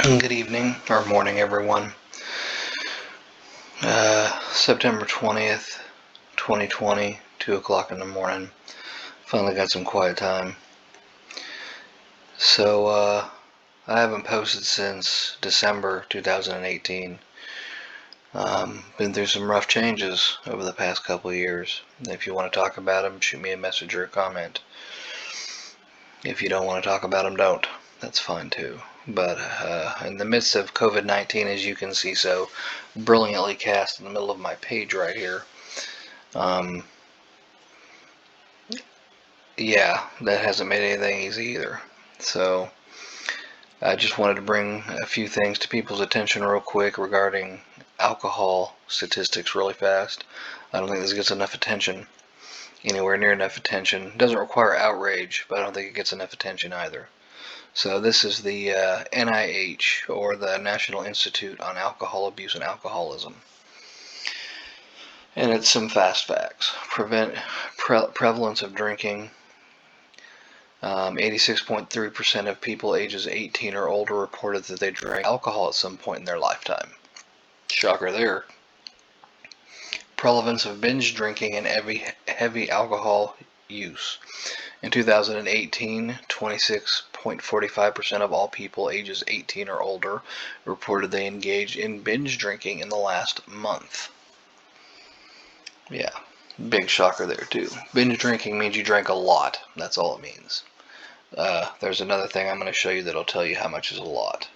Good evening or morning, everyone. September 20th, 2020, 2 o'clock in the morning. Finally got some quiet time. So, I haven't posted since December 2018. Been through some rough changes over the past couple of years. If you want to talk about them, shoot me a message or a comment. If you don't want to talk about them, don't. That's fine too. But in the midst of COVID-19, as you can see so brilliantly cast in the middle of my page right here, yeah, that hasn't made anything easy either. So I just wanted to bring a few things to people's attention real quick regarding alcohol statistics really fast. I don't think this gets enough attention, anywhere near enough attention. It doesn't require outrage, but I don't think it gets enough attention either. So this is the NIH, or the National Institute on Alcohol Abuse and Alcoholism. And it's some fast facts. Prevalence of drinking. 86.3% of people ages 18 or older reported that they drank alcohol at some point in their lifetime. Shocker there. Prevalence of binge drinking and heavy alcohol use. In 2018, 26.45% of all people ages 18 or older reported they engaged in binge drinking in the last month. Yeah, big shocker there too. Binge drinking means you drank a lot. That's all it means. There's another thing I'm going to show you that'll tell you how much is a lot.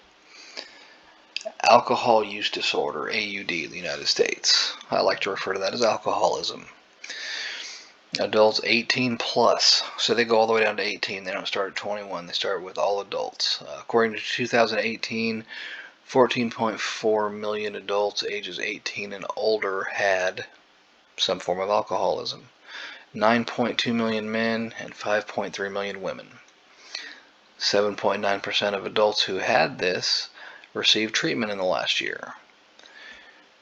Alcohol use disorder, AUD, in the United States. I like to refer to that as alcoholism. Adults 18 plus, so they go all the way down to 18. They don't start at 21. They start with all adults. According to 2018, 14.4 million adults ages 18 and older had some form of alcoholism. 9.2 million men and 5.3 million women. 7.9% of adults who had this received treatment in the last year.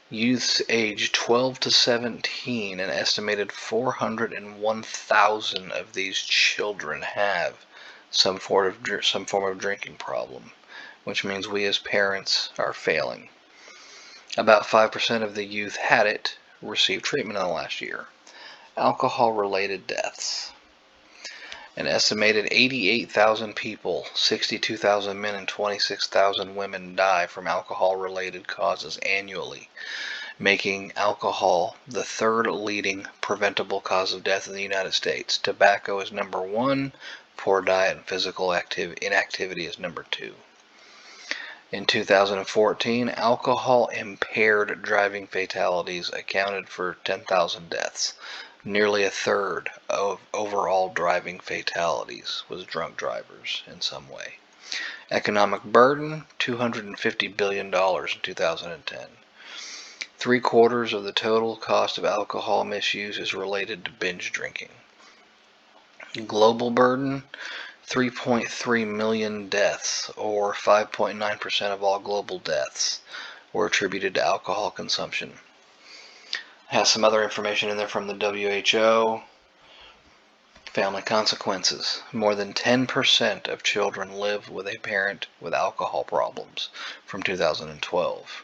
Youths aged 12 to 17, an estimated 401,000 of these children have some form of drinking problem, which means we as parents are failing. About 5% of the youth had it, received treatment in the last year. Alcohol-related deaths. An estimated 88,000 people, 62,000 men and 26,000 women die from alcohol-related causes annually, making alcohol the third leading preventable cause of death in the United States. Tobacco is number 1, poor diet and physical inactivity is number 2. In 2014, alcohol-impaired driving fatalities accounted for 10,000 deaths. Nearly a third of overall driving fatalities was drunk drivers in some way. Economic burden, $250 billion in 2010. 3/4 of the total cost of alcohol misuse is related to binge drinking. Global burden, 3.3 million deaths, or 5.9% of all global deaths, were attributed to alcohol consumption. Has some other information in there from the WHO. Family consequences. More than 10% of children live with a parent with alcohol problems from 2012.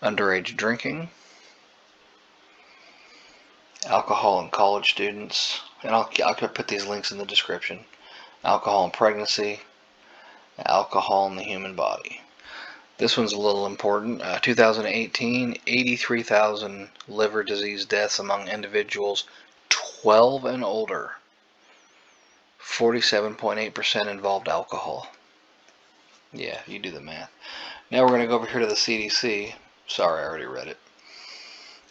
Underage drinking. Alcohol in college students. And I'll put these links in the description. Alcohol in pregnancy. Alcohol in the human body. This one's a little important. 2018, 83,000 liver disease deaths among individuals 12 and older. 47.8% involved alcohol. Yeah, you do the math. Now we're going to go over here to the CDC. Sorry, I already read it.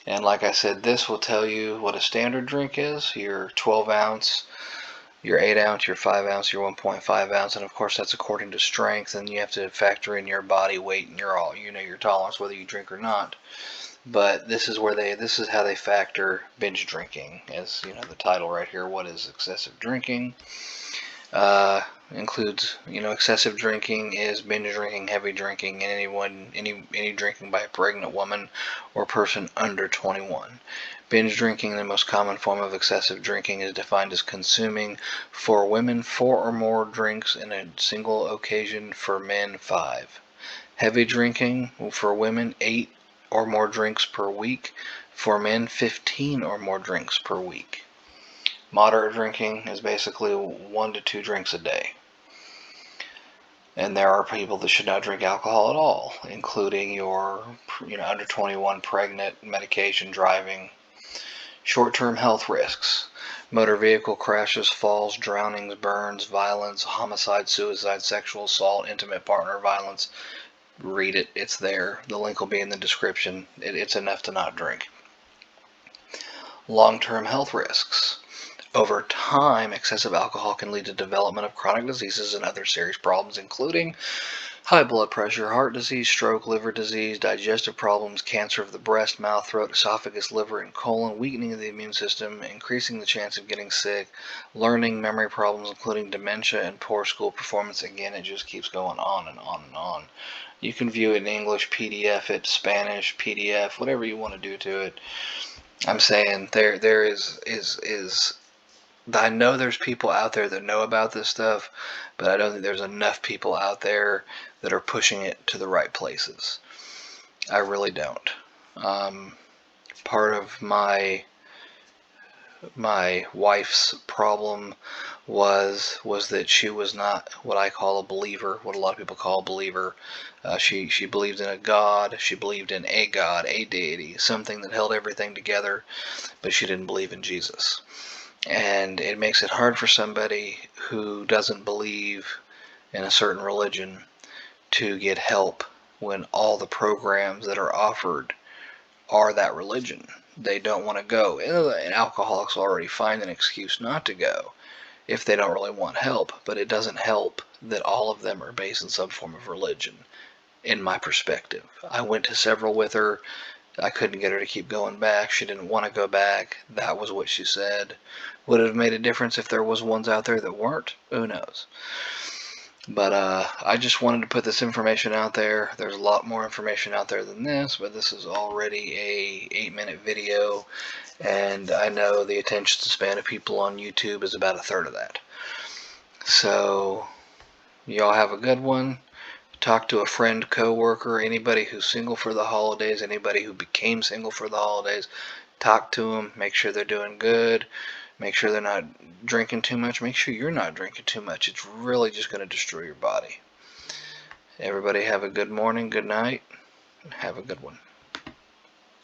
And like I said, this will tell you what a standard drink is. Your 12 ounce, your 8 ounce, your 5 ounce, your 1.5 ounce, and of course that's according to strength, and you have to factor in your body weight and your tolerance, whether you drink or not. But this is how they factor binge drinking, as you know, the title right here. What is excessive drinking? Includes, excessive drinking is binge drinking, heavy drinking, and any drinking by a pregnant woman or person under 21. Binge drinking, the most common form of excessive drinking, is defined as consuming for women 4 or more drinks in a single occasion, for men 5. Heavy drinking for women, 8 or more drinks per week. For men, 15 or more drinks per week. Moderate drinking is basically 1 to 2 drinks a day. And there are people that should not drink alcohol at all, including your under 21, pregnant, medication, driving. Short-term health risks: motor vehicle crashes, falls, drownings, burns, violence, homicide, suicide, sexual assault, intimate partner violence. Read it. It's there. The link will be in the description. It's enough to not drink. Long-term health risks: over time, excessive alcohol can lead to development of chronic diseases and other serious problems, including high blood pressure, heart disease, stroke, liver disease, digestive problems, cancer of the breast, mouth, throat, esophagus, liver, and colon, weakening of the immune system, increasing the chance of getting sick, learning, memory problems, including dementia, and poor school performance. Again, it just keeps going on and on and on. You can view it in English, PDF it, Spanish, PDF, whatever you want to do to it. I'm saying there is I know there's people out there that know about this stuff, but I don't think there's enough people out there that are pushing it to the right places. I really don't. Part of my wife's problem was that she was not what I call a believer, what a lot of people call a believer. She believed in a God, she believed in a God, a deity, something that held everything together, but she didn't believe in Jesus. And it makes it hard for somebody who doesn't believe in a certain religion to get help when all the programs that are offered are that religion. They don't want to go. And alcoholics already find an excuse not to go if they don't really want help, but it doesn't help that all of them are based in some form of religion, in my perspective. I went to several with her. I couldn't get her to keep going back. She didn't want to go back. That was what she said. Would it have made a difference if there was ones out there that weren't? Who knows? But I just wanted to put this information out there. There's a lot more information out there than this, but this is already a 8-minute video, and I know the attention span of people on YouTube is about 1/3 of that. So y'all have a good one. Talk to a friend, coworker, anybody who's single for the holidays, anybody who became single for the holidays. Talk to them, make sure they're doing good, make sure they're not drinking too much, make sure you're not drinking too much. It's really just going to destroy your body. Everybody have a good morning, good night, and have a good one.